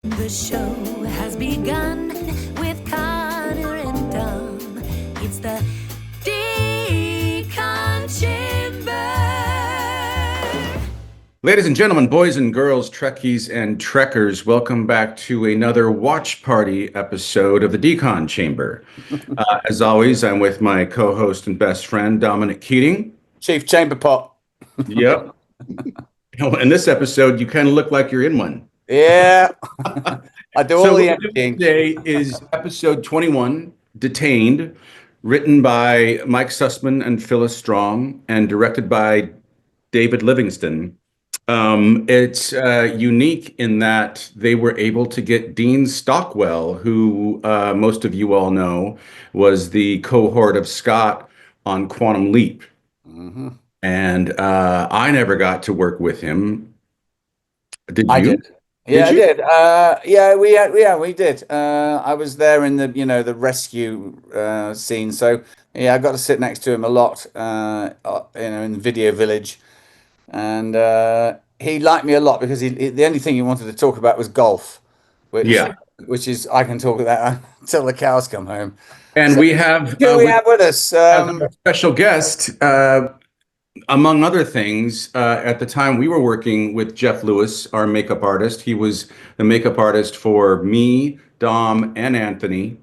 The show has begun with Connor and Dom. It's the Decon Chamber. Ladies and gentlemen, boys and girls, Trekkies and Trekkers, welcome back to another watch party episode of the Decon Chamber. As always, I'm with my co-host and best friend, Dominic Keating. Chief Chamber Pot. Yep. In this episode, you kind of look like you're in one. Yeah. I do all the editing. Today is episode 21, Detained, written by Mike Sussman and Phyllis Strong, and directed by David Livingston. It's unique in that they were able to get Dean Stockwell, who most of you all know was the cohort of Scott on Quantum Leap. Mm-hmm. And I never got to work with him. Did you? I did. Yeah, did I did. We did. I was there in the rescue scene. So yeah, I got to sit next to him a lot, in the Video Village. And he liked me a lot because the only thing he wanted to talk about was golf, which is I can talk about until the cows come home. And so we have with us a special guest, among other things. At the time, we were working with Jeff Lewis, our makeup artist. He was the makeup artist for me, Dom, and Anthony,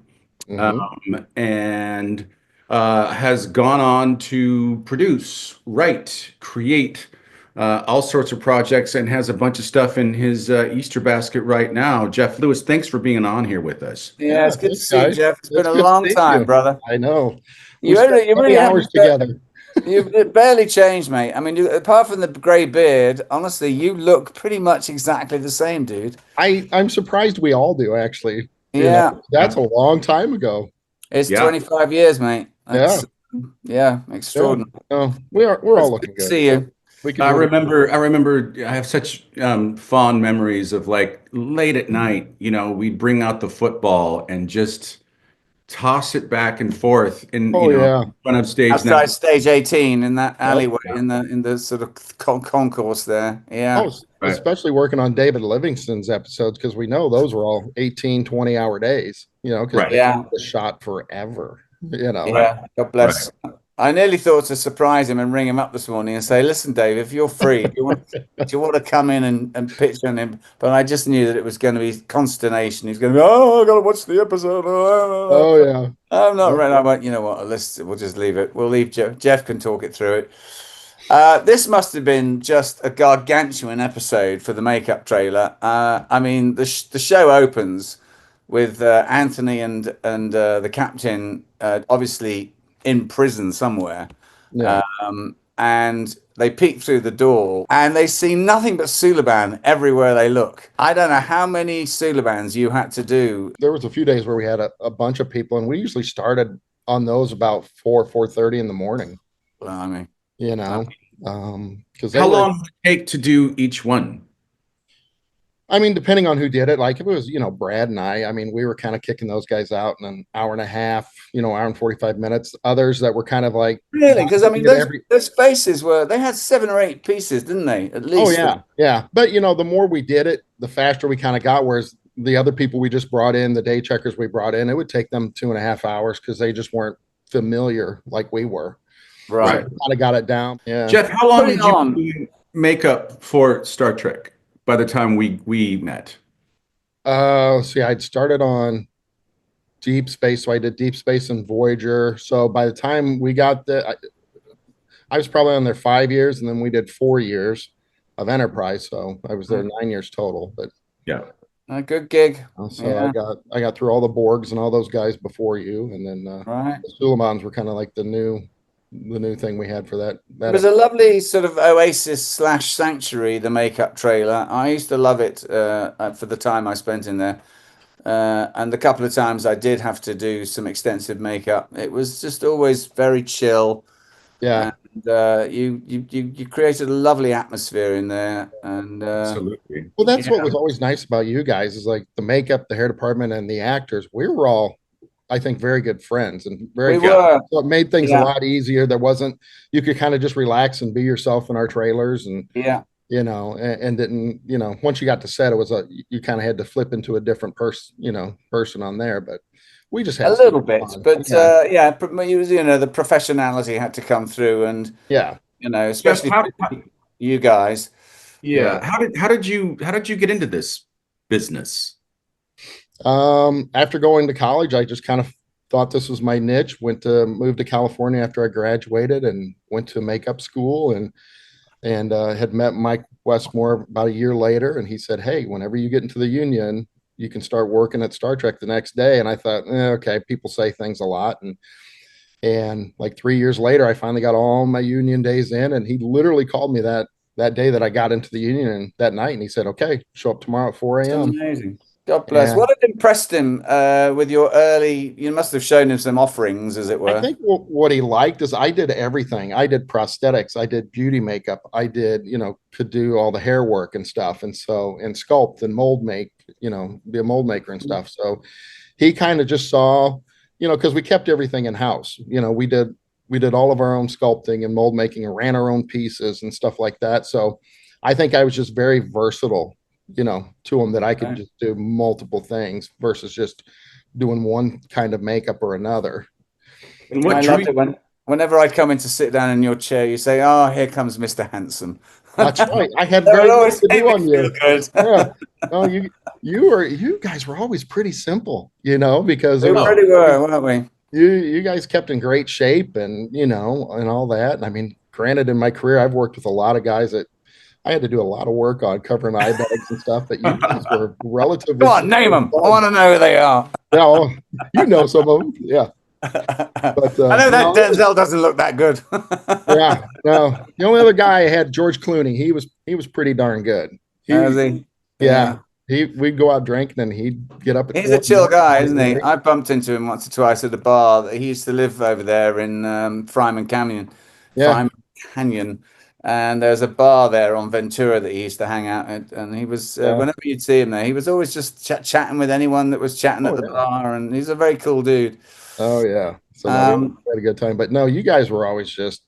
and has gone on to produce, write, create all sorts of projects, and has a bunch of stuff in his Easter basket right now. Jeff Lewis, thanks for being on here with us. Yeah, it's good to see you, Jeff. It's been a long time, brother. I know. You really hours together. You've barely changed, mate. I mean, apart from the grey beard, honestly, you look pretty much exactly the same, dude. I'm surprised we all do, actually. Yeah. That's a long time ago. It's 25 years, mate. Yeah, extraordinary. Oh, we're all looking good. See you. I remember I have such fond memories of like late at night, we'd bring out the football and just toss it back and forth in front of stage. Outside stage 18 in that alleyway in the sort of concourse there. Yeah. Especially working on David Livingston's episodes, because we know those were all 18, 20-hour days, because they were shot forever. Yeah, God bless. Right. I nearly thought to surprise him and ring him up this morning and say, "Listen, Dave, if you're free, do you want to come in and pitch on him?" But I just knew that it was going to be consternation. He's going to go, "I got to watch the episode." Oh yeah. I'm not ready. I went, you know what? We'll just leave it. We'll leave Jeff. Jeff can talk it through it. This must have been just a gargantuan episode for the makeup trailer. I mean, the show opens with Anthony and the captain obviously in prison somewhere, and they peek through the door and they see nothing but Suliban everywhere they look. I don't know how many Sulibans you had to do. There was a few days where we had a bunch of people, and we usually started on those about 4:30 in the morning. Well, I mean, because how long did it take to do each one? I mean, depending on who did it, like if it was, Brad and I mean, we were kind of kicking those guys out in an hour and a half, hour and 45 minutes. Others that were kind of like. Really? Because, I mean, those faces they had 7 or 8 pieces, didn't they? At least. Oh, yeah. Yeah. But, the more we did it, the faster we kind of got. Whereas the other people we just brought in, the day checkers we brought in, it would take them 2.5 hours because they just weren't familiar like we were. Right. So kind of got it down. Yeah. Jeff, how long did you do makeup for Star Trek? By the time we met? I'd started on Deep Space, so I did Deep Space and Voyager. So by the time we got I was probably on there 5 years, and then we did 4 years of Enterprise. So I was there 9 years total. But yeah, a good gig. So I got through all the Borgs and all those guys before you, and then the Sulibans were kind of like the new thing we had for that. It was a lovely sort of oasis/sanctuary, the makeup trailer. I used to love it for the time I spent in there. And the couple of times I did have to do some extensive makeup, it was just always very chill. Yeah. And you created a lovely atmosphere in there. And absolutely. Well, that's what was always nice about you guys is like the makeup, the hair department, and the actors. We were all, I think, very good friends and very good. So it made things a lot easier. You could kind of just relax and be yourself in our trailers. And and didn't, once you got to set, it was you kind of had to flip into a different person on there, but we just had A so little much bit, fun. but Yeah. the professionality had to come through, and Yeah. Jeff, especially for you guys. yeah, Yeah. how did you get into this business? After going to college, I just kind of thought this was my niche. Moved to California after I graduated and went to makeup school, and had met Mike Westmore about a year later, and he said, "Hey, whenever you get into the union, you can start working at Star Trek the next day." And I thought, okay, people say things a lot, and like 3 years later, I finally got all my union days in, and he literally called me that day that I got into the union, and that night, and he said, "Okay, show up tomorrow at 4 It's a.m." amazing. God bless. And What had impressed him with your early? You must have shown him some offerings, as it I were. think what he liked is I did everything. I did prosthetics, I did beauty makeup, I did, could do all the hair work and stuff, and sculpt and mold make, be a mold maker and stuff. So he kind of just saw, because we kept everything in house. We did all of our own sculpting and mold making and ran our own pieces and stuff like that. So I think I was just very versatile, to him, that I could Right. just do multiple things versus just doing one kind of makeup or another. And I what drew loved it whenever I'd come in to sit down in your chair, you say, "Oh, here comes Mr. Handsome." That's right. I had That would very little always to make do me on feel you. good. Yeah. No, you guys were always pretty simple, because it We was Oh, really were, weren't we? you guys kept in great shape, and all that. And I mean, granted, in my career, I've worked with a lot of guys that I had to do a lot of work on covering eye bags and stuff, but you guys were relatively Come on, simple name and them. I fun. want to know who they are. Yeah, well, some of them. Yeah. But I know that no, it was, Denzel doesn't look that good. yeah, no. The only other guy I had, George Clooney. He was pretty darn good. Is He he? Yeah, we'd go out drinking, and he'd get up at He's 4 a in the chill morning guy, and isn't get he? ready. I bumped into him once or twice at a bar. He used to live over there in Fryman Canyon, Yeah. Fryman Canyon, and there's a bar there on Ventura that he used to hang out at. And he was Yeah. whenever you'd see him there, he was always just chatting with anyone that was chatting at Oh the yeah. bar, and he's a very cool dude. Oh yeah. So no, we Um, had a good time. But no, you guys were always just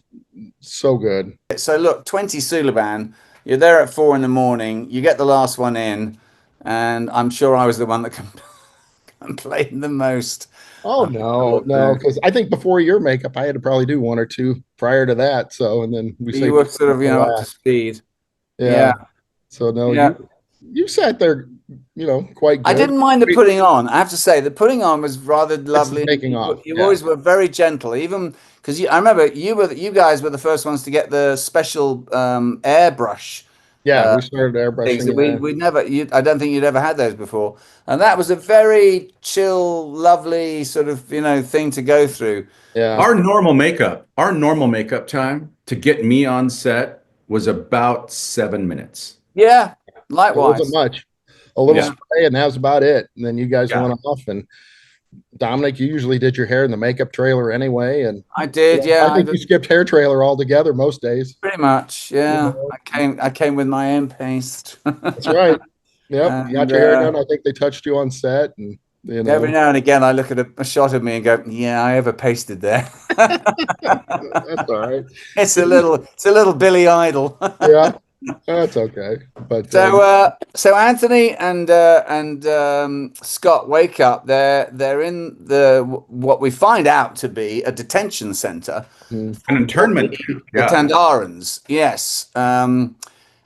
so good. so look, 20 Suliban, you're there at 4 in the morning, you get the last one in, and I'm sure I was the one that complained the most. Oh no, About no, because I think before your makeup, I had to probably do one or two prior to that. So, and then we you saved were it sort of, for up to last. speed. Yeah. Yeah, So no, yeah. you sat there, quite I good. didn't mind the Wait, putting on. I have to say, the putting on was rather it's the lovely. And taking off. you Yeah. always were very gentle, even because I remember you guys were the first ones to get the special airbrush Yeah. We started things airbrushing. that we never. I don't think you'd ever had those before, and that was a very chill, lovely sort of thing to go through. Yeah. our normal makeup time to get me on set was about 7 minutes. Yeah, It wasn't likewise. much. A little Yeah, spray, and that was about it. And then you guys yeah. went off, and Dominic, you usually did your hair in the makeup trailer anyway, and I did. I Yeah, I think did you skipped hair trailer altogether most days. pretty much. You Yeah, know, I came with my own paste. that's right. Yep, you got And your hair done. I think they touched you on set, and every now and again, I look at a shot of me and go, "Yeah, I ever pasted there." that's all right. It's a little Billy Idol. Yeah, that's okay. But So Anthony and Scott wake up. They're in what we find out to be a detention center. mm, An internment The, camp. the Yeah. Tandarans. Yes.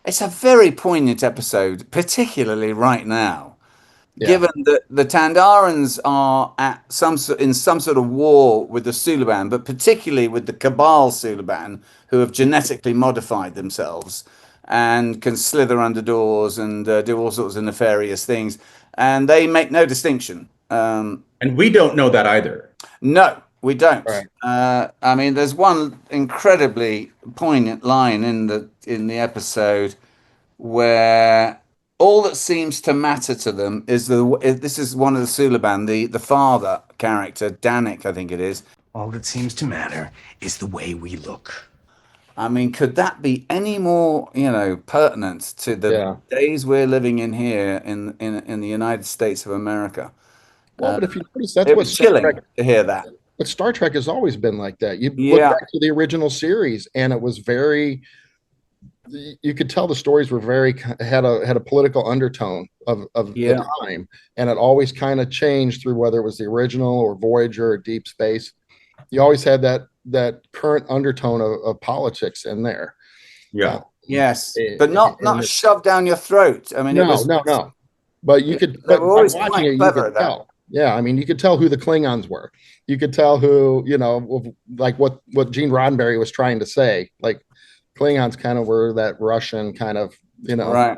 It's a very poignant episode, particularly right now, yeah, given that the Tandarans are in some sort of war with the Suliban, but particularly with the Cabal Suliban, who have genetically modified themselves and can slither under doors and do all sorts of nefarious things, and they make no distinction. And we don't know that either. No, we don't. right. I mean, there's one incredibly poignant line in the episode where all that seems to matter to them is this is one of the Suliban, the father character, Danik, I think it is. All that seems to matter is the way we look. I mean, could that be any more, pertinent to the Yeah. days we're living in here in the United States of America? Well, but if you notice, that's It what was chilling to hear that. Star Trek has always been like that. You look Yeah, back to the original series, and it was very you could tell the stories were had a political undertone of the time, and it always kind of changed through whether it was the original or Voyager or Deep Space. You always had that current undertone of politics in there. Yeah. Yes, but not shoved down your throat. I mean, no. But you could, they but were by always watching quite it, you clever could at that. tell. Yeah, I mean, you could tell who the Klingons were. You could tell who, like what Gene Roddenberry was trying to say. Like Klingons kind of were that Russian kind of, Right.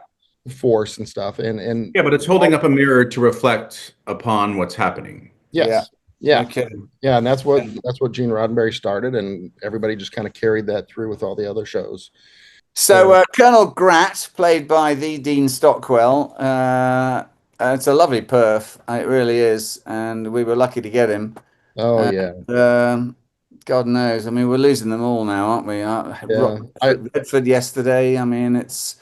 force and stuff. And Yeah, but it's holding up a mirror to reflect upon what's happening. yes, yeah, Okay. yeah, and that's what Gene Roddenberry started, and everybody just kind of carried that through with all the other shows. So Colonel Grat, played by the Dean Stockwell, it's a lovely perf. It really is, and we were lucky to get him. Oh yeah. God knows. I mean, we're losing them all now, aren't we? Redford yesterday. I mean, it's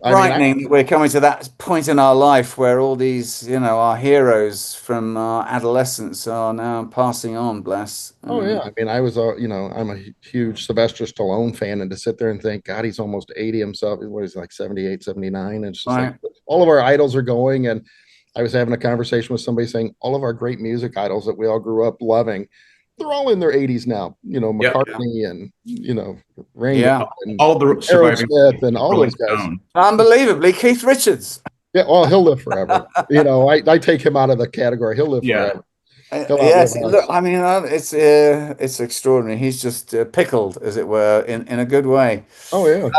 frightening that we're coming to that point in our life where all these, our heroes from our adolescence are now passing on. Bless. Oh yeah. I mean, I was, I'm a huge Sylvester Stallone fan, and to sit there and think, God, he's almost 80 himself. What is he, like 78, 79? And it's just like all of our idols are going. And I was having a conversation with somebody saying all of our great music idols that we all grew up loving, they're all in their 80s now. McCartney and Ringo and all the surviving Aerosmith and all those guys. Unbelievably, Keith Richards. Yeah, well, he'll live forever. I take him out of the category. He'll live forever. Yes, look, I mean, it's extraordinary. He's just pickled, as it were, in a good way. Oh yeah.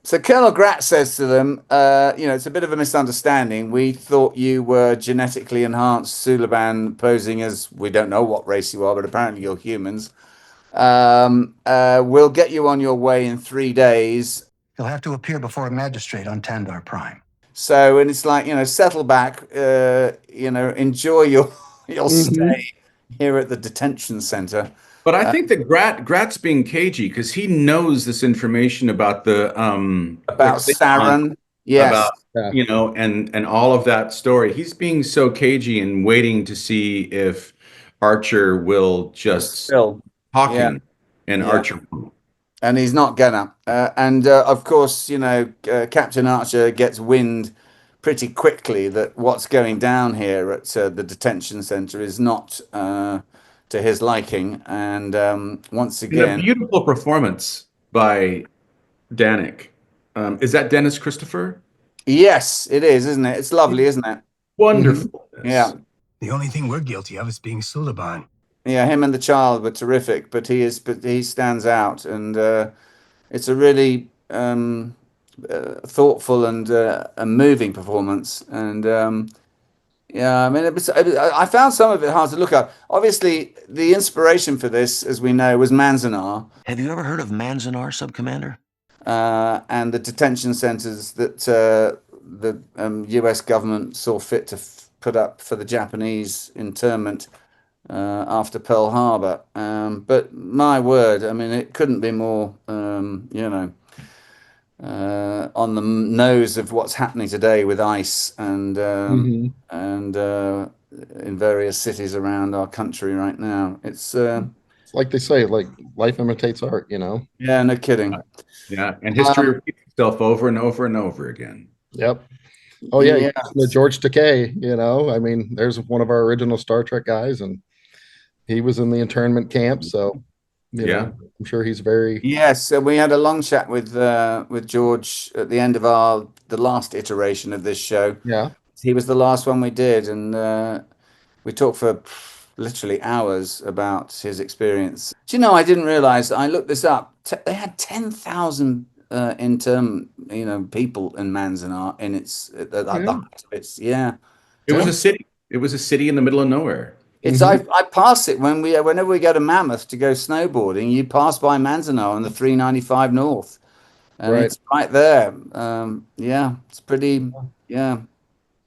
So Colonel Grat says to them, it's a bit of a misunderstanding. We thought you were genetically enhanced Suliban, posing as, we don't know what race you are, but apparently you're humans. We'll get you on your way in 3 days. You'll have to appear before a magistrate on Tandar Prime. So, and it's like, settle back, enjoy your stay here at the detention center. But I think that Grat's being cagey because he knows this information about about Saren, yes, and all of that story. He's being so cagey and waiting to see if Archer will just talking and Archer won't. And he's not gonna. And of course, Captain Archer gets wind pretty quickly that what's going down here at the detention center is not to his liking. And once again, a beautiful performance by Danik. Is that Dennis Christopher? Yes, it is, isn't it? It's lovely, isn't it? Wonderful. Yeah. The only thing we're guilty of is being Suliban. Yeah, him and the child were terrific, but he stands out, and it's a really thoughtful and a moving performance. And I mean, I found some of it hard to look at. Obviously, the inspiration for this, as we know, was Manzanar. Have you ever heard of Manzanar, Subcommander? And the detention centers that the US government saw fit to put up for the Japanese internment after Pearl Harbor. But my word, I mean, it couldn't be more, on the nose of what's happening today with ICE and in various cities around our country right now. It's like they say, like life imitates art, Yeah, no kidding. Yeah, and history repeats itself over and over and over again. Yep. Oh yeah. The George Takei, I mean, there's one of our original Star Trek guys, and he was in the internment camp, so I'm sure he's very. Yes, so we had a long chat with George at the end of the last iteration of this show. Yeah, he was the last one we did, and we talked for literally hours about his experience. Do you know? I didn't realize. I looked this up. They had 10,000 intern, people in Manzanar in its at the height of its. Yeah, it was a city. It was a city in the middle of nowhere. It's I pass it whenever we go to Mammoth to go snowboarding. You pass by Manzanar on the 395 North, and it's right there. It's pretty. Yeah.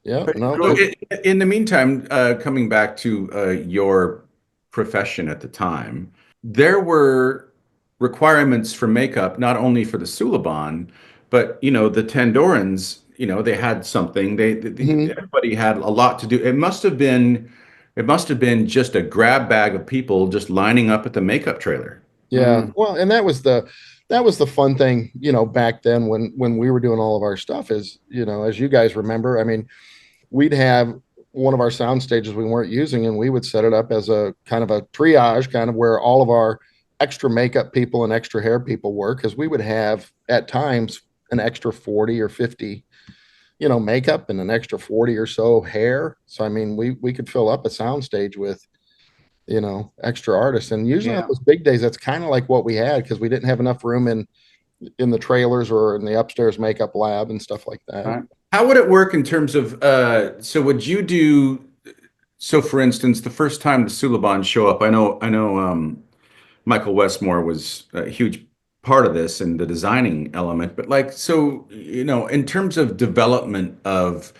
Pretty cool. So in the meantime, coming back to your profession at the time, there were requirements for makeup not only for the Suliban, but the Tandorans. They had something. Everybody had a lot to do. It must have been just a grab bag of people just lining up at the makeup trailer. Yeah. Well, and that was the that was the fun thing, back then when we were doing all of our stuff is, as you guys remember, I mean, we'd have one of our sound stages we weren't using, and we would set it up as a kind of a triage, kind of where all of our extra makeup people and extra hair people were, because we would have at times an extra 40 or 50 makeup and an extra 40 or so hair. So I mean, we could fill up a sound stage with extra artists, and usually on those big days that's kind of like what we had, because we didn't have enough room in the trailers or in the upstairs makeup lab and stuff like that. Right. How would it work in terms of so would you do, so for instance, the first time the Suliban show up, I know Michael Westmore was a huge part of this and the designing element, but like, so in terms of development of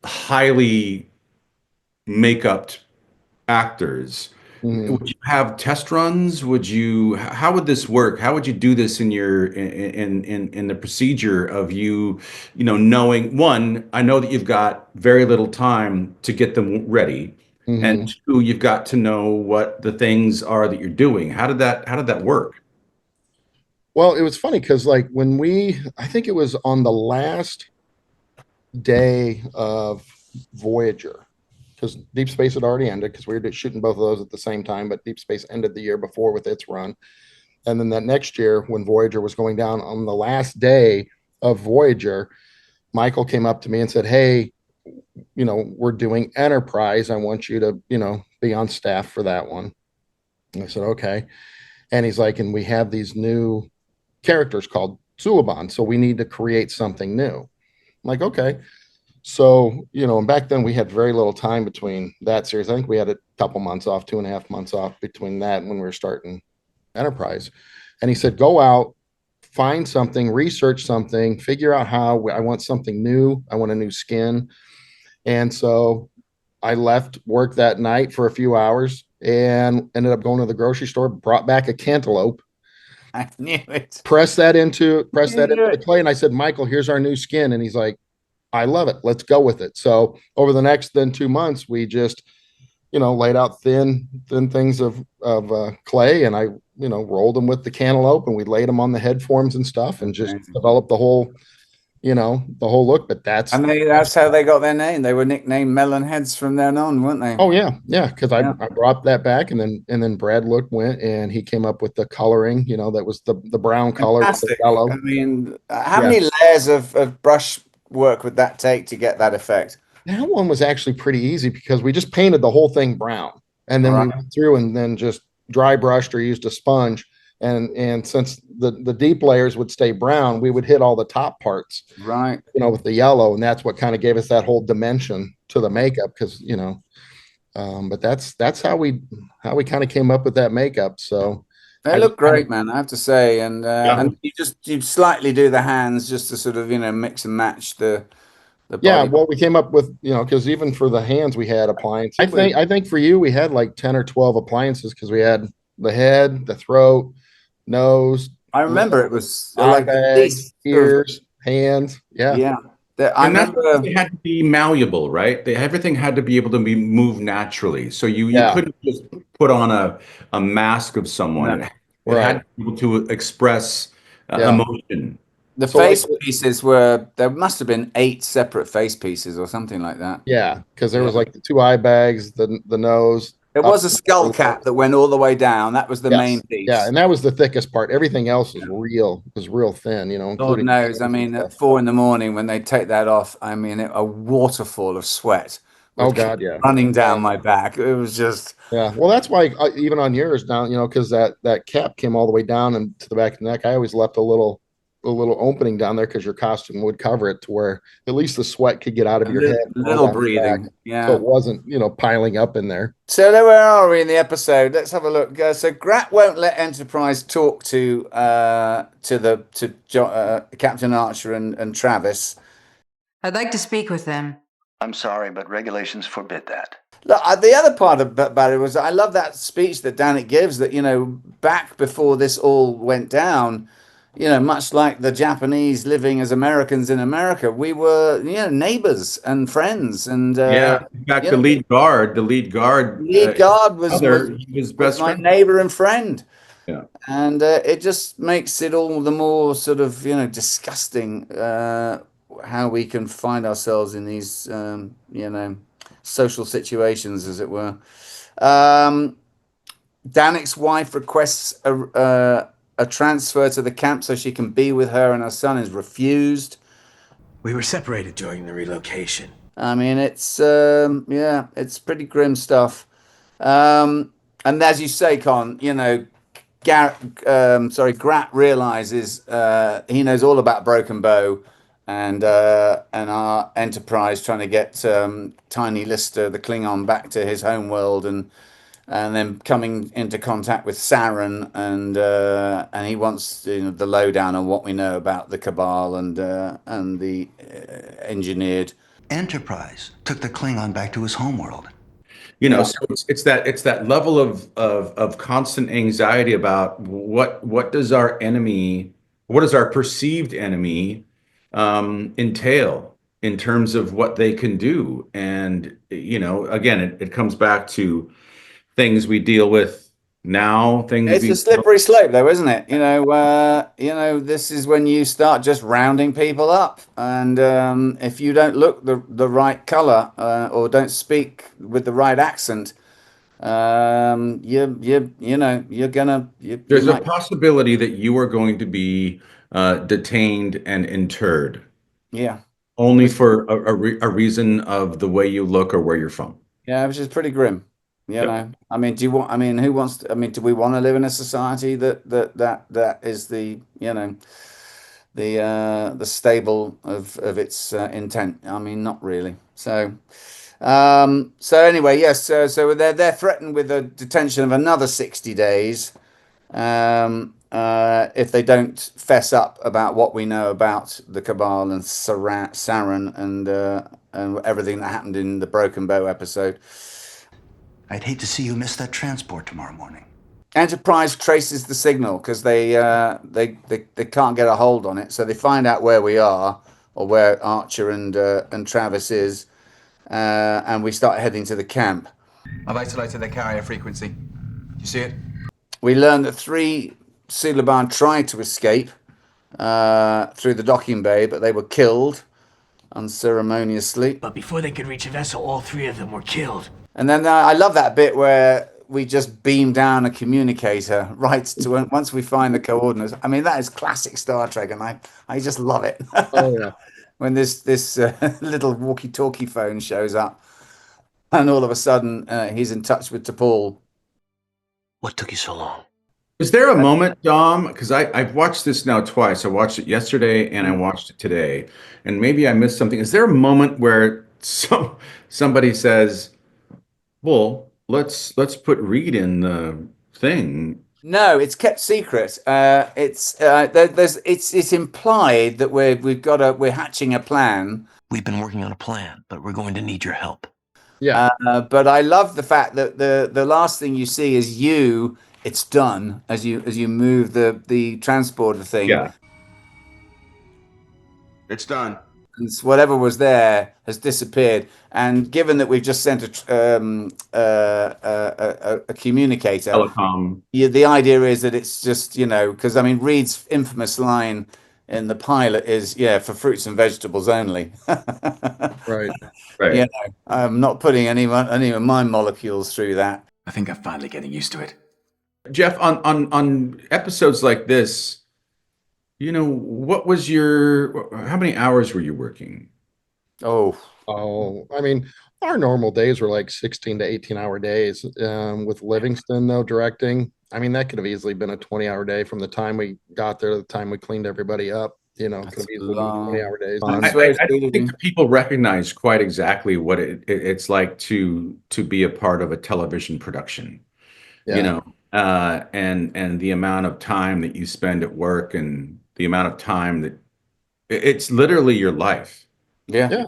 highly make-upped actors, would you have test runs? How would this work? How would you do this in the procedure of knowing, one, I know that you've got very little time to get them ready. And two, you've got to know what the things are that you're doing. How did that work? Well, it was funny because like I think it was on the last day of Voyager, because Deep Space had already ended, because we were shooting both of those at the same time, but Deep Space ended the year before with its run. And then that next year, when Voyager was going down, on the last day of Voyager, Michael came up to me and said, "Hey, we're doing Enterprise. I want you to, be on staff for that one." And I said, "Okay." And he's like, "And we have these new characters called Suliban, so we need to create something new." I'm like, "Okay." So, and back then we had very little time between that series. I think we had a couple months off, 2.5 months off between that and when we were starting Enterprise. And he said, "Go out, find something, research something, figure out how. I want something new. I want a new skin." And so I left work that night for a few hours and ended up going to the grocery store, brought back a cantaloupe. I knew it. Pressed that into the clay. And I said, "Michael, here's our new skin." And he's like, "I love it. Let's go with it." So over the next 2 months, we just, laid out thin things of clay, and I, rolled them with the cantaloupe, and we laid them on the head forms and stuff, and just developed the whole look. But that's how they got their name. They were nicknamed Melon Heads from then on, weren't they? Oh yeah, because I brought that back, and then Brad went and he came up with the coloring. That was the brown color with the yellow. I mean, how many layers of brush work would that take to get that effect? That one was actually pretty easy, because we just painted the whole thing brown, and then we went through and then just dry brushed or used a sponge. And since the deep layers would stay brown, we would hit all the top parts, right? With the yellow, and that's what kind of gave us that whole dimension to the makeup, because but that's how we kind of came up with that makeup. So they look great, man, I have to say. And and you slightly do the hands just to sort of mix and match the body. Well, we came up with because even for the hands we had appliances. I think for you we had like 10 or 12 appliances, because we had the head, the throat, nose. I remember it was like bags, ears, hands. And that's because they had to be malleable, right? Everything had to be able to be moved naturally. So you couldn't just put on a mask of someone. It had to be able to express emotion. The face pieces there must have been 8 separate face pieces or something like that. Yeah, because there was like the 2 eye bags, the nose. There was a skull cap that went all the way down. That was the main piece. Yeah, and that was the thickest part. Everything else was real thin, God knows. I mean, at 4 a.m. when they take that off, I mean, a waterfall of sweat. Oh God, running down my back. It was just. Yeah, well, that's why even on yours down, because that cap came all the way down and to the back of the neck. I always left a little opening down there, because your costume would cover it to where at least the sweat could get out of your head. Little breathing. So it wasn't, piling up in there. So where are we in the episode? Let's have a look. So Grat won't let Enterprise talk to Captain Archer and Travis. I'd like to speak with them. I'm sorry, but regulations forbid that. Look, the other part about it was I love that speech that Danik gives, that, back before this all went down, much like the Japanese living as Americans in America, we were, neighbors and friends. And in fact, the lead guard was my neighbor and friend. Yeah. And it just makes it all the more sort of, disgusting how we can find ourselves in these, social situations, as it were. Um, Danik's wife requests a transfer to the camp so she can be with her and her son, is refused. We were separated during the relocation. I mean, it's pretty grim stuff. And as you say, Con, Grat realizes he knows all about Broken Bow and our Enterprise trying to get Tiny Lister, the Klingon, back to his home world, and then coming into contact with Saren, and he wants the lowdown on what we know about the Cabal and the engineered. Enterprise took the Klingon back to his homeworld. So it's that level of constant anxiety about what does our enemy, what does our perceived enemy entail in terms of what they can do. And again, it comes back to things we deal with now, things It's a slippery slope, though, isn't it? This is when you start just rounding people up, and if you don't look the right color or don't speak with the right accent, there's a possibility that you are going to be detained and interred. Yeah. Only for a reason of the way you look or where you're from. Yeah, which is pretty grim. Yep. I mean, who wants to, do we want to live in a society that is the stable of its intent? I mean, not really. So anyway, yes. So they're threatened with a detention of another 60 days if they don't fess up about what we know about the Cabal and Saren and everything that happened in the Broken Bow episode. I'd hate to see you miss that transport tomorrow morning. Enterprise traces the signal because they can't get a hold on it, so they find out where we are or where Archer and Travis is, and we start heading to the camp. I've isolated their carrier frequency. You see it? We learn that 3 Suliban tried to escape through the docking bay, but they were killed unceremoniously. But before they could reach a vessel, all 3 of them were killed. And then I love that bit where we just beam down a communicator right to once we find the coordinates. I mean, that is classic Star Trek, and I just love it. Oh yeah. When this little walkie-talkie phone shows up, and all of a sudden he's in touch with T'Pol. What took you so long? Is there a moment, Dom? Because I've watched this now twice. I watched it yesterday and I watched it today, and maybe I missed something. Is there a moment where somebody says, "Well, let's put Reed in the thing"? No, it's kept secret. It's implied that we're hatching a plan. We've been working on a plan, but we're going to need your help. Yeah. But I love the fact that the last thing you see is it's done as you move the transporter thing. Yeah. It's done. And whatever was there has disappeared. And given that we've just sent a communicator, Telecom. the idea is that it's just, because I mean, Reed's infamous line in the pilot is, for fruits and vegetables only. Right. Right. I'm not putting any of my molecules through that. I think I'm finally getting used to it. Jeff, on episodes like this, what was how many hours were you working? Oh, I mean, our normal days were like 16 to 18-hour days. With Livingston, though, directing, I mean, that could have easily been a 20-hour day from the time we got there to the time we cleaned everybody up. Could have easily been 20-hour days. I don't think that people recognize quite exactly what it's like to be a part of a television production. Yeah. And the amount of time that you spend at work and the amount of time that it's literally your life. Yeah.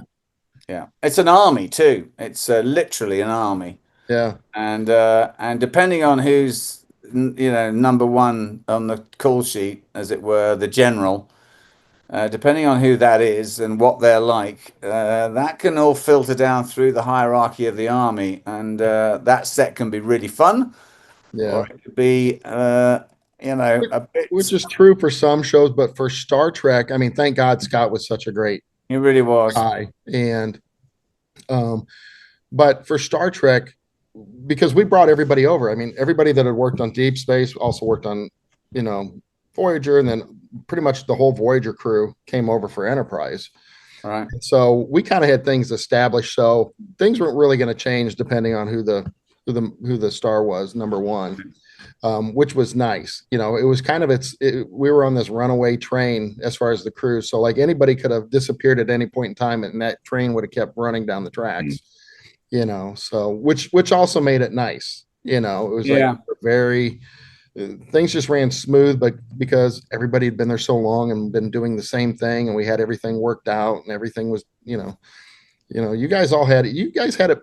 It's an army too. It's literally an army. Yeah. And depending on who's number one on the call sheet, as it were, the general, depending on who that is and what they're like, that can all filter down through the hierarchy of the army, and that set can be really fun. Yeah. Or it could be you know, a bit. Which is true for some shows, but for Star Trek, I mean, thank God Scott was such a great It really was. guy. And um, but for Star Trek, because we brought everybody over. I mean, everybody that had worked on Deep Space also worked on, you know, Voyager, and then pretty much the whole Voyager crew came over for Enterprise. Right. So we kind of had things established. So things weren't really going to change depending on who the star was, number one, which was nice. You know, it was kind of we were on this runaway train as far as the crew. So like anybody could have disappeared at any point in time, and that train would have kept running down the tracks. You know, so which also made it nice. You know, it was like very things just ran smooth, but because everybody had been there so long and been doing the same thing, and we had everything worked out, and everything was, you guys had it,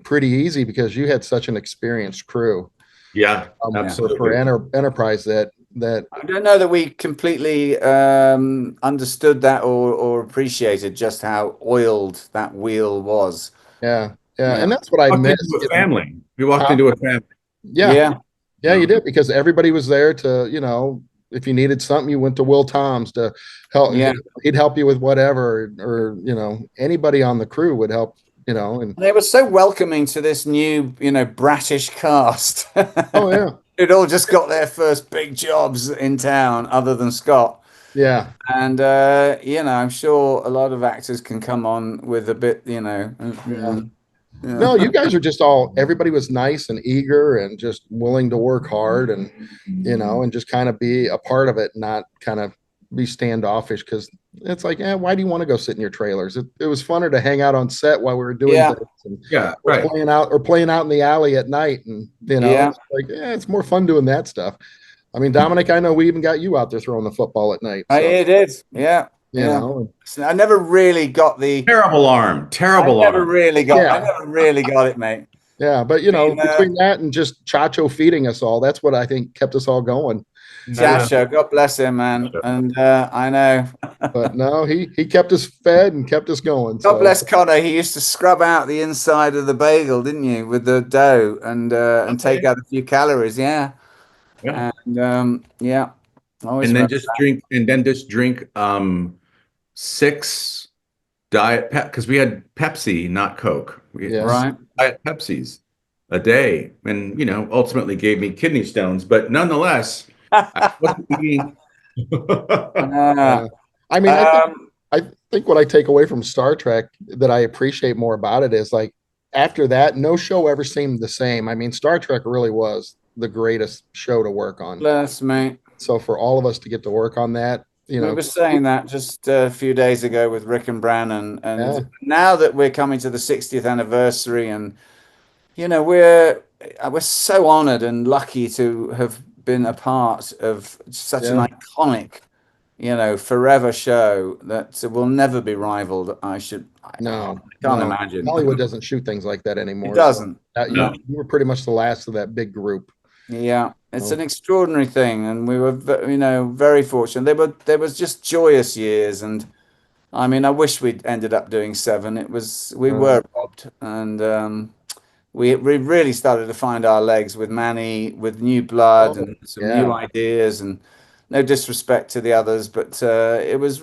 pretty easy because you had such an experienced crew. Yeah, absolutely. For Enterprise that I don't know that we completely understood that or appreciated just how oiled that wheel was. Yeah. And that's what I missed. We walked into a family. Yeah, you did, because everybody was there to, if you needed something, you went to Will Tom's to help. Yeah. He'd help you with whatever, or anybody on the crew would help, and they were so welcoming to this new, bratish cast. Oh yeah. Who'd all just got their first big jobs in town other than Scott. Yeah. And I'm sure a lot of actors can come on with a bit, No, you guys are just everybody was nice and eager and just willing to work hard and, and just kind of be a part of it, not kind of be standoffish, because it's like, why do you want to go sit in your trailers? It was funner to hang out on set while we were doing things. And playing out in the alley at night. And, it's like, it's more fun doing that stuff. I mean, Dominic, I know we even got you out there throwing the football at night. So. I did. Yeah. You know, I never really got the terrible arm. I never really got it, mate. Yeah, but between that and just Chacho feeding us all, that's what I think kept us all going. Chacho, God bless him, man. And I know. But no, he kept us fed and kept us going. God bless Connor. He used to scrub out the inside of the bagel, didn't you, with the dough and take out a few calories. Yeah. And always. And then just drink 6 Diet Pep, because we had Pepsi, not Coke. Right. Diet Pepsis a day, and ultimately gave me kidney stones. But nonetheless, I wasn't eating. I mean, I think what I take away from Star Trek that I appreciate more about it is, like, after that, no show ever seemed the same. I mean, Star Trek really was the greatest show to work on. Bless, mate. So for all of us to get to work on that, we were saying that just a few days ago with Rick and Brannon, and now that we're coming to the 60th anniversary, and we're so honored and lucky to have been a part of such an iconic, forever show that will never be rivaled. I can't imagine. Hollywood doesn't shoot things like that anymore. It doesn't. So you were pretty much the last of that big group. Yeah, it's an extraordinary thing, and we were, very fortunate. There was just joyous years, and I mean, I wish we'd ended up doing 7. We were robbed, and we really started to find our legs with Manny, with new blood and some new ideas, and no disrespect to the others, but it was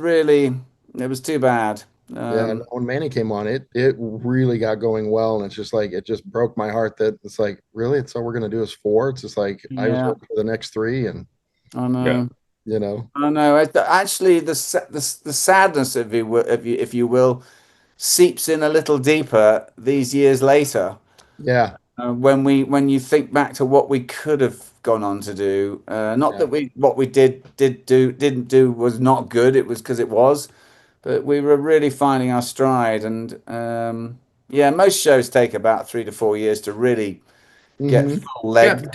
too bad. When Manny came on, it really got going well, and it's just like, it just broke my heart that it's like, really, it's all we're gonna do is 4. It's just like I was hoping for the next 3, and I know, I know. Actually, the sadness, if you will, seeps in a little deeper these years later. Yeah. When you think back to what we could have gone on to do, not that what we didn't do was not good. It was because it was. But we were really finding our stride, and most shows take about 3 to 4 years to really get full leg.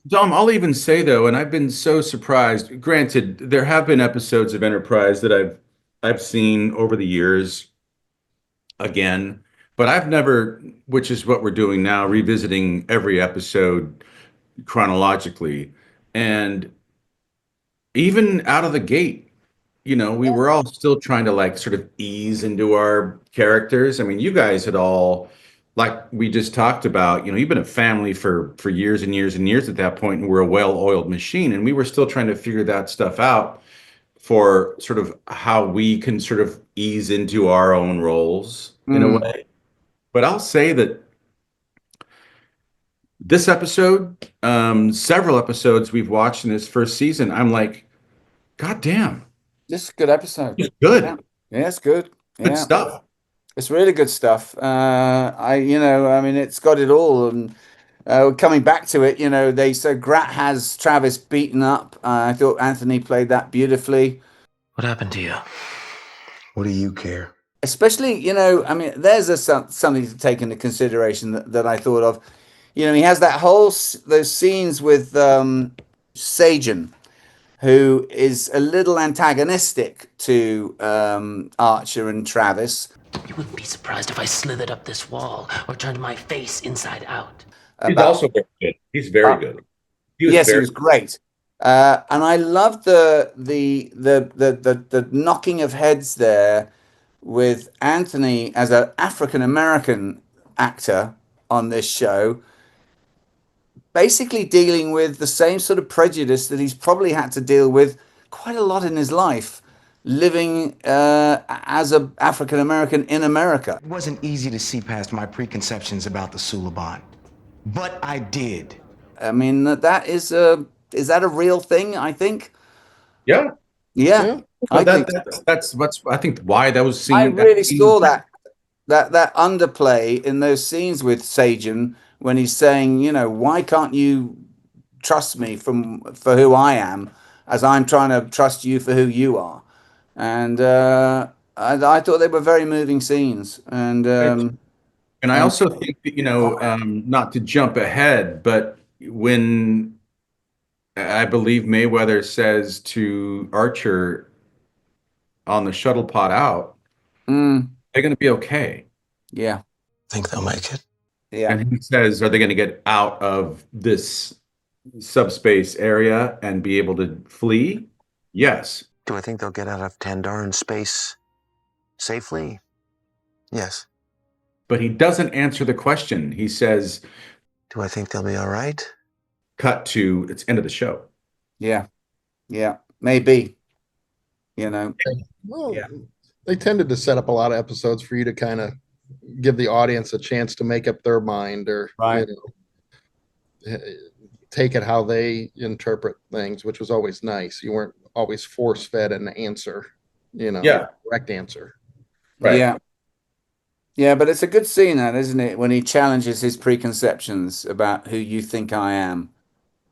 Dom, I'll even say though, and I've been so surprised. Granted, there have been episodes of Enterprise that I've seen over the years again, but I've never, which is what we're doing now, revisiting every episode chronologically, and even out of the gate. We were all still trying to sort of ease into our characters. I mean, you guys had all like we just talked about, you've been a family for years and years and years at that point, and we're a well-oiled machine, and we were still trying to figure that stuff out for sort of how we can sort of ease into our own roles in a way. But I'll say that this episode, several episodes we've watched in this first season, I'm like, God damn, This is a good episode. it's good. Yeah, it's good. Good Yeah. stuff. It's really good stuff. I mean, it's got it all. And coming back to it, they so Grat has Travis beaten up. I thought Anthony played that beautifully. What happened to you? What do you care? Especially, I mean, there's something to take into consideration that I thought of. He has those scenes with Sagen, who is a little antagonistic to Archer and Travis. You wouldn't be surprised if I slithered up this wall or turned my face inside out. He's also very good. He's very good. He was great. And I loved the knocking of heads there with Anthony as an African American actor on this show, basically dealing with the same sort of prejudice that he's probably had to deal with quite a lot in his life, living as an African American in America. It wasn't easy to see past my preconceptions about the Suliban, but I did. I mean, is that a real thing? I think. Yeah. Yeah. That's I think why that was seen. I really saw that underplay in those scenes with Sagen when he's saying, why can't you trust me for who I am, as I'm trying to trust you for who you are. And I thought they were very moving scenes. And I also think that, not to jump ahead, but when I believe Mayweather says to Archer on the shuttle pod out, they're going to be okay. Yeah. Think they'll make it? Yeah. And he says, are they going to get out of this subspace area and be able to flee? Yes. Do I think they'll get out of Tandaran space safely? Yes. But he doesn't answer the question. He says, do I think they'll be all right? Cut to it's end of the show. Yeah. Yeah. Maybe. Well, they tended to set up a lot of episodes for you to kind of give the audience a chance to make up their mind or take it how they interpret things, which was always nice. You weren't always force-fed an answer, correct answer. Right. Yeah. Yeah, but it's a good scene, that, isn't it? When he challenges his preconceptions about who you think I am.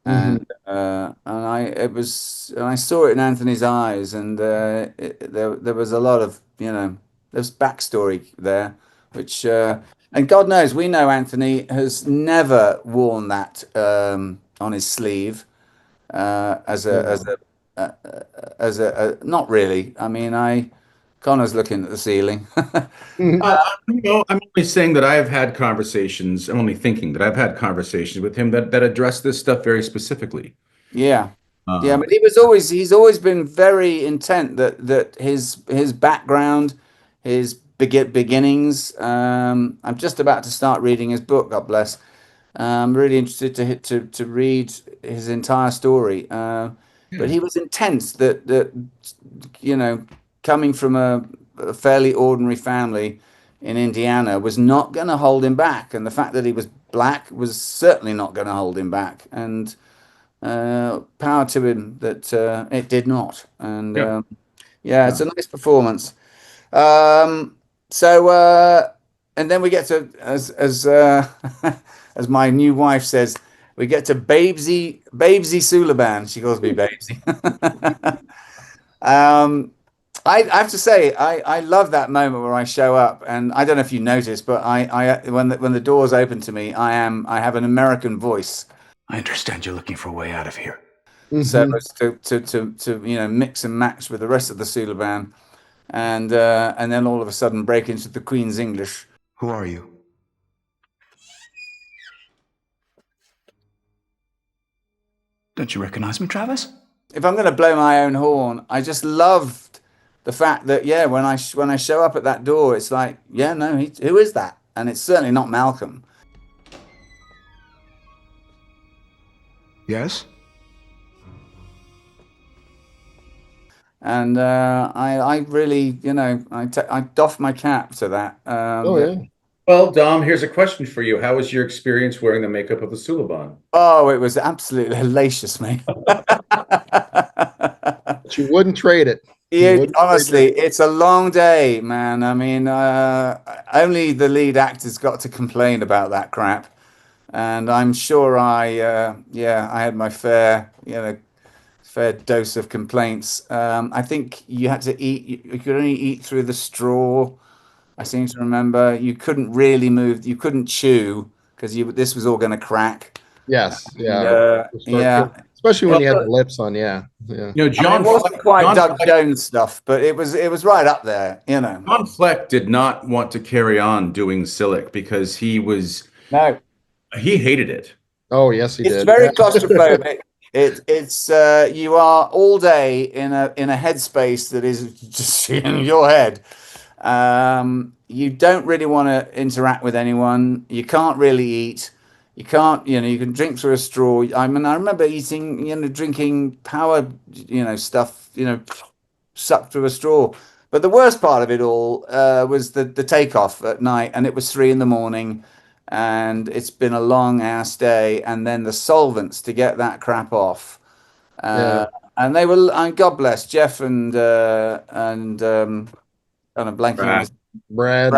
And I saw it in Anthony's eyes, and there was a lot of there's backstory there, which and God knows we know Anthony has never worn that on his sleeve as a not really. I mean, Connor's looking at the ceiling. I'm only saying that I have had conversations. I'm only thinking that I've had conversations with him that address this stuff very specifically. Yeah, but he's always been very intent that his background, his beginnings. I'm just about to start reading his book. God bless. I'm really interested to read his entire story. But he was intense that coming from a fairly ordinary family in Indiana was not going to hold him back, and the fact that he was black was certainly not going to hold him back. And power to him that it did not. And it's a nice performance. And then we get to as as my new wife says, we get to Babesy Suliban. She calls me Babesy. I have to say, I love that moment where I show up, and I don't know if you noticed, but when the doors open to me, I have an American voice. I understand you're looking for a way out of here. So as to mix and match with the rest of the Suliban, and then all of a sudden break into the Queen's English. Who are you? Don't you recognize me, Travis? If I'm going to blow my own horn, I just loved the fact that when I show up at that door, it's like, who is that? and it's certainly not Malcolm. Yes? And I really, I doff my cap to that. Oh yeah. Well, Dom, here's a question for you. How was your experience wearing the makeup of the Suliban? Oh, it was absolutely hellacious, mate. But you wouldn't trade it. Honestly, it's a long day, man. I mean, only the lead actors got to complain about that crap, and I'm sure I had my fair dose of complaints. I think you had to eat. You could only eat through the straw. I seem to remember you couldn't really move. You couldn't chew because this was all going to crack. Yes. And, Yeah. Especially when you had the lips on. Yeah. You know, it wasn't quite Doug Jones stuff, but it was right up there. You know, John Fleck did not want to carry on doing Silic because he hated it. Oh yes, he did. It's very claustrophobic. It's you are all day in a headspace that is just in your head. You don't really want to interact with anyone. You can't really eat. You can't, you can drink through a straw. I mean, I remember eating, drinking power, stuff, sucked through a straw. But the worst part of it all was the takeoff at night, and it was 3 a.m, and it's been a long ass day, and then the solvents to get that crap off. And they were, God bless Jeff and kind of blanking on his Brad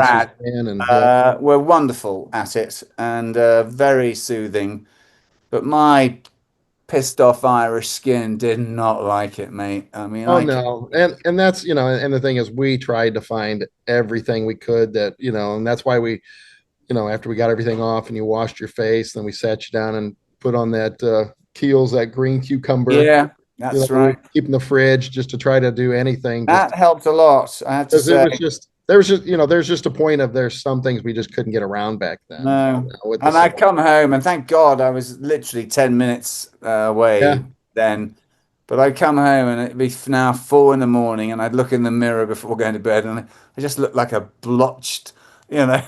were wonderful at it and very soothing. But my pissed off Irish skin did not like it, mate. I mean, no, and that's and the thing is, we tried to find everything we could that and that's why we, after we got everything off and you washed your face, then we sat you down and put on that Kiehl's, that green cucumber. Yeah, that's right. Keep in the fridge just to try to do anything. That helped a lot. I have to say. There's just a point of there's some things we just couldn't get around back then. No, and I'd come home, and thank God I was literally 10 minutes away then. But I'd come home, and it'd be now 4 a.m, and I'd look in the mirror before going to bed, and I just looked like a blotched, I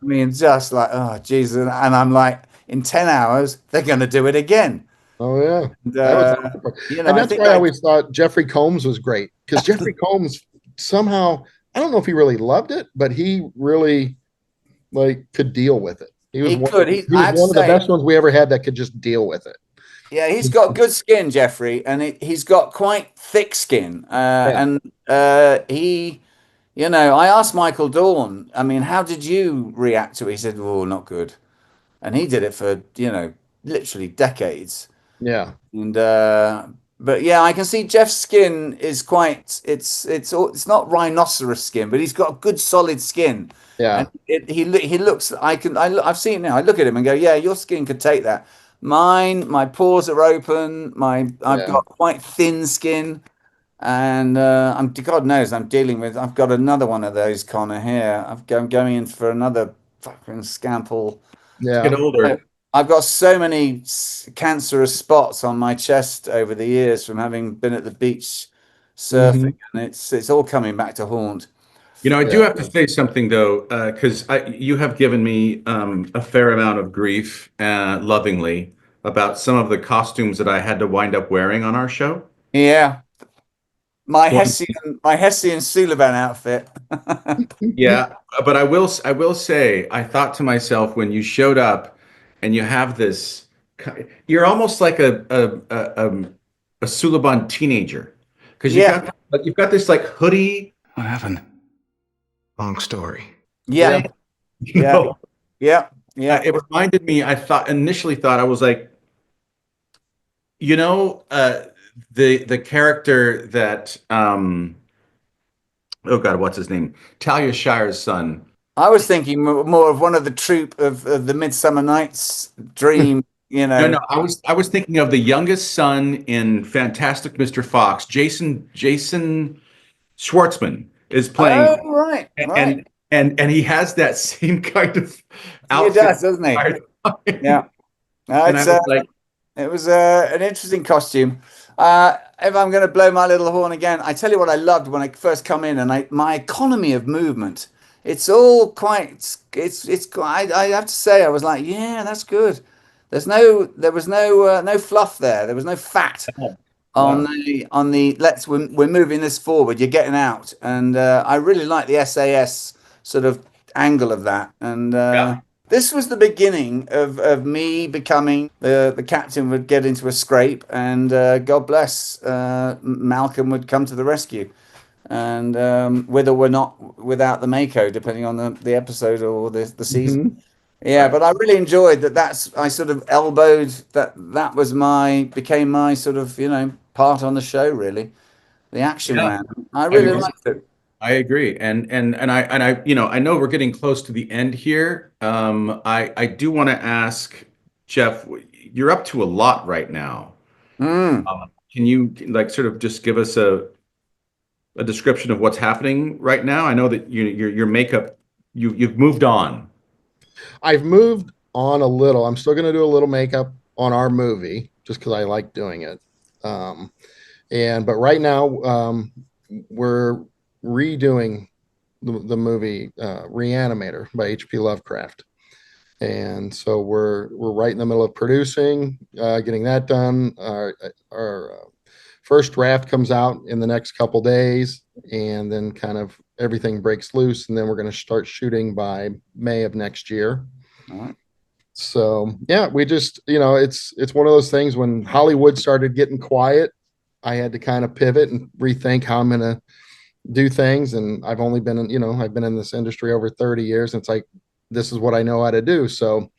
mean, just like, oh Jesus, and I'm like, in 10 hours they're going to do it again. Oh yeah, and that's why I always thought Jeffrey Combs was great, because Jeffrey Combs somehow, I don't know if he really loved it, but he really could deal with it. He was one of the best ones we ever had that could just deal with it. Yeah, he's got good skin, Jeffrey, and he's got quite thick skin. And he, I asked Michael Dorn, I mean, how did you react to it? He said, "Oh, not good," and he did it for literally decades. Yeah, and but yeah, I can see Jeff's skin is quite. It's not rhinoceros skin, but he's got good solid skin. Yeah, and he looks. I've seen it now. I look at him and go, yeah, your skin could take that. My pores are open. I've got quite thin skin, and God knows I've got another one of those, Connor, here. I'm going in for another fucking scample. Yeah, get older. I've got so many cancerous spots on my chest over the years from having been at the beach surfing, and it's all coming back to haunt. I do have to say something though, because you have given me a fair amount of grief, lovingly, about some of the costumes that I had to wind up wearing on our show. Yeah, my Hessian Suliban outfit. Yeah, but I will say, I thought to myself when you showed up, and you have this, you're almost like a Suliban teenager, because you've got this hoodie. What happened? Long story. Yeah. Yeah. It reminded me. I initially thought I was like, the character that oh God, what's his name? Talia Shire's son. I was thinking more of one of the troupe of the Midsummer Night's Dream. No, I was thinking of the youngest son in Fantastic Mr. Fox. Jason Schwartzman is playing. Oh, right. And he has that same kind of outfit. He does, doesn't he? Yeah. It was an interesting costume. If I'm going to blow my little horn again, I tell you what I loved when I first come in, and my economy of movement it's all quite. It's. I have to say, I was like, yeah, that's good. There was no fluff there. There was no fat on Wow. the. We're moving this forward. You're getting out, and I really like the SAS sort of angle of that. And this was the beginning of me becoming the captain would get into a scrape, and God bless, Malcolm would come to the rescue. And whether we're not without the Mako, depending on the episode or the season. Yeah, but I really enjoyed that. I sort of elbowed that. That was became my sort of part on the show. Really, the action Yeah. man. I I really agree. liked it. I agree. And I I know we're getting close to the end here. I do want to ask Jeff, you're up to a lot right now. Mm. Can you like sort of just give us a description of what's happening right now? I know that your makeup, you've moved on. I've moved on a little. I'm still going to do a little makeup on our movie just because I like doing it. But right now, we're redoing the movie Reanimator by H.P. Lovecraft. And so we're right in the middle of producing, getting that done. Our first draft comes out in the next couple days, and then kind of everything breaks loose, and then we're going to start shooting by May of next year. All right. So yeah, we just it's one of those things. When Hollywood started getting quiet, I had to kind of pivot and rethink how I'm going to do things. And I've only been I've been in this industry over 30 years, and it's like, this is what I know how to do. So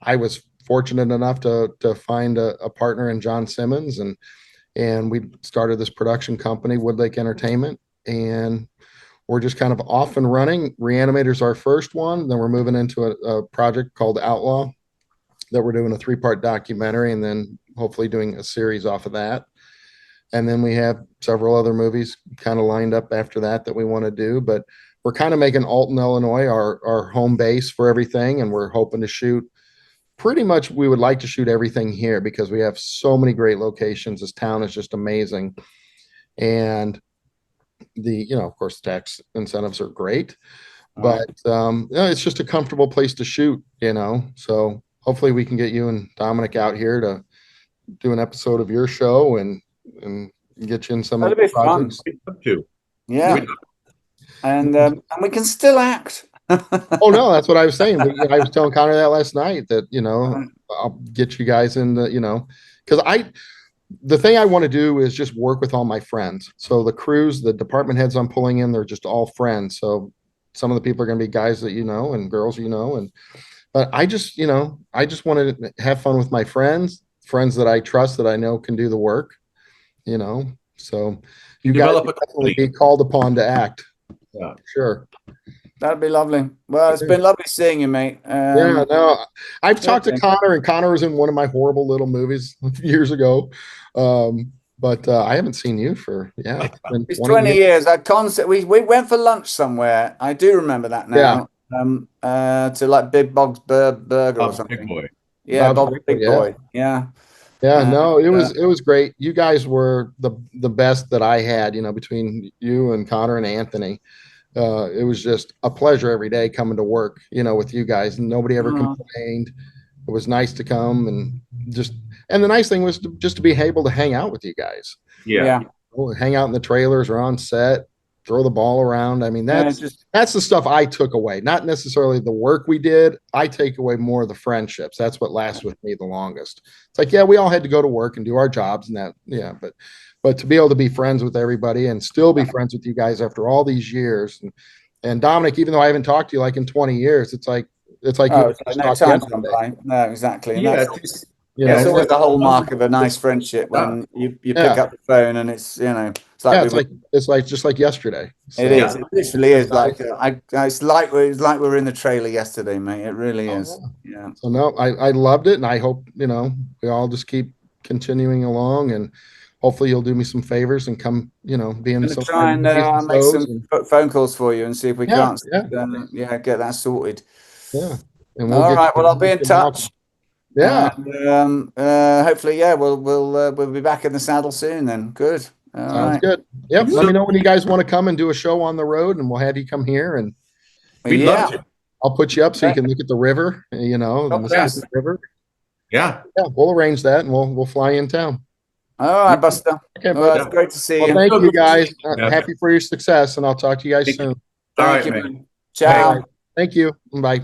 I was fortunate enough to find a partner in John Simmons, and we started this production company, Woodlake Entertainment, and we're just kind of off and running. Reanimator's our first one. Then we're moving into a project called Outlaw that we're doing a 3-part documentary, and then hopefully doing a series off of that. And then we have several other movies kind of lined up after that we want to do. But we're kind of making Alton, Illinois, our home base for everything. And we're hoping to shoot pretty much, we would like to shoot everything here because we have so many great locations. This town is just amazing. And of course, tax incentives are great, but it's just a comfortable place to shoot, so hopefully we can get you and Dominic out here to do an episode of your show and get you in some of the projects. Yeah. And we can still act. Oh no, that's what I was saying. I was telling Connor that last night that, I'll get you guys in because the thing I want to do is just work with all my friends. So the crews, the department heads I'm pulling in, they're just all friends. So some of the people are going to be guys that and girls but I just want to have fun with my friends that I trust, that I know can do the work. So you guys definitely be called upon to act. Yeah, sure. That'd be lovely. Well, it's been lovely seeing you, mate. Yeah, no, I've talked to Connor, and Connor was in one of my horrible little movies years ago. But I haven't seen you for it's 20 years. We went for lunch somewhere. I do remember that now. To like Big Bog's Burger or something. Big Boy. Yeah, Bob's Big Boy. Yeah. Yeah, no, it was great. You guys were the best that I had, between you and Connor and Anthony. It was just a pleasure every day coming to work, with you guys. Nobody ever complained. It was nice to come and the nice thing was just to be able to hang out with you guys. Yeah. Hang out in the trailers or on set, throw the ball around. I mean, that's the stuff I took away, not necessarily the work we did. I take away more of the friendships. That's what lasts with me the longest. It's like, we all had to go to work and do our jobs but to be able to be friends with everybody and still be friends with you guys after all these years. And Dominic, even though I haven't talked to you like in 20 years, it's like no time gone by. No, exactly. And it's always the hallmark of a nice friendship when you pick up the phone and it's it's like just like yesterday. So, it is. It literally is it's like we're in the trailer yesterday, mate. It really is. Yeah. So no, I loved it, and I hope we all just keep continuing along, and hopefully you'll do me some favors and come, be in some. Try and make some phone calls for you and see if we can't get that sorted. Yeah. And all right. Well, I'll be in touch. Yeah. And, hopefully, we'll be back in the saddle soon. Then good. Sounds good. Yep. Let me know when you guys want to come and do a show on the road, and we'll have you come here and We'd love to. I'll put you up so you can look at the river, you know, the Oh, yes. Mississippi River. Yeah. Yeah, we'll arrange that and we'll fly in town. All right, Buster. Okay, Well, bud. it's great to see Well, you. thank you guys. Yeah. Happy for your success, and I'll talk to you guys Thank you. soon. All Thank right, you, man. man. Ciao. Thank you. Bye.